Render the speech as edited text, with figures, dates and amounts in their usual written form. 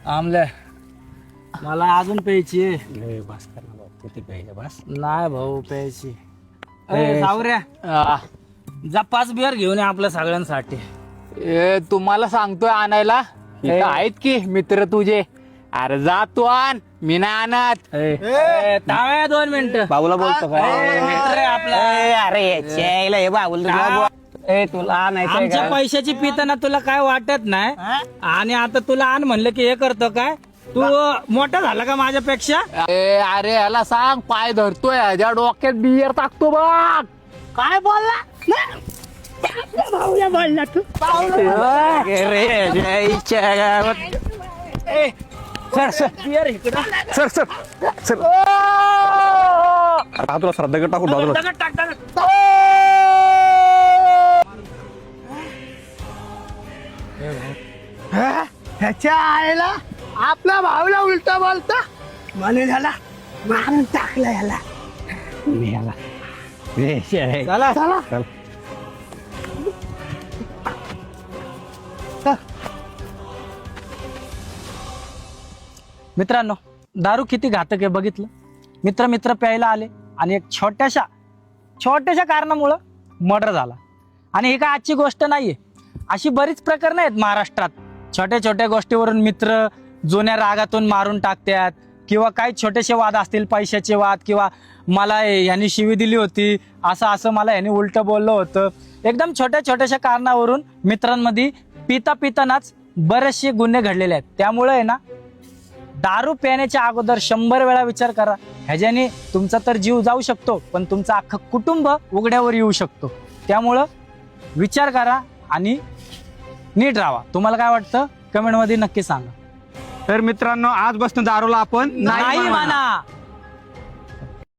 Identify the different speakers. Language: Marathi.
Speaker 1: आमल्या मला अजून प्यायची आहे.
Speaker 2: बस कर ना भाऊ, किती प्यायचं बस.
Speaker 1: नाही भाऊ प्यायची. सावऱ्या जा 5 बिअर घेऊन ये आपल्या सगळ्यांसाठी.
Speaker 3: तुम्हाला सांगतोय आणायला. इथं आहेत की मित्र तुझे. अरे जा तू आण, मी नाही आणत.
Speaker 1: ताव्या 2 मिनिटं.
Speaker 2: बाबूला बोलतो काय?
Speaker 1: मित्र आहे आपला.
Speaker 2: अरे हे बाबूल तुला आणायचं
Speaker 1: आमच्या पैशाची पिताना तुला काय वाटत नाही. आणि आता तुला आण म्हणलं की हे करतो काय? तू मोठा झाला का माझ्यापेक्षा?
Speaker 3: अरे याला सांग, पाय धरतोय ह्याच्या डोक्यात बियर टाकतो बघ.
Speaker 1: काय बोलला? बोलला तू. बिअर इकडं.
Speaker 2: सर सर सर तुला श्रद्धा टाकू बाजूला.
Speaker 1: दगड टाक, दगड.
Speaker 4: ह्याच्या आईला आपल्या भाऊला उलटा बोलता म्हणून ह्याला मारून टाकलं ह्याला.
Speaker 1: चला
Speaker 4: चला
Speaker 1: मित्रांनो, दारू किती घातक आहे बघितलं. मित्र मित्र प्यायला आले आणि एक छोट्याशा कारणामुळं मर्डर झाला. आणि ही काय आजची गोष्ट नाहीये. अशी बरीच प्रकरणं आहेत महाराष्ट्रात. छोट्या छोट्या गोष्टीवरून मित्र जुन्या रागातून मारून टाकतात, किंवा काही छोटेसे वाद असतील, पैशाचे वाद, किंवा मला ह्यानी शिवी दिली होती, असं मला ह्यानी उलटं बोललं होतं. एकदम छोट्याशा कारणावरून मित्रांमध्ये पितानाच बरेचसे गुन्हे घडलेले आहेत. त्यामुळे आहे ना, दारू पिण्याच्या अगोदर 100 वेळा विचार करा. ह्याच्याने तुमचा तर जीव जाऊ शकतो, पण तुमचं अख्खं कुटुंब उघड्यावर येऊ शकतो. त्यामुळं विचार करा आणि नीट राहा. तुम्हाला काय वाटतं कमेंटमध्ये नक्की सांगा.
Speaker 2: तर मित्रांनो, आजपासून दारूला आपण
Speaker 1: नाही म्हणा.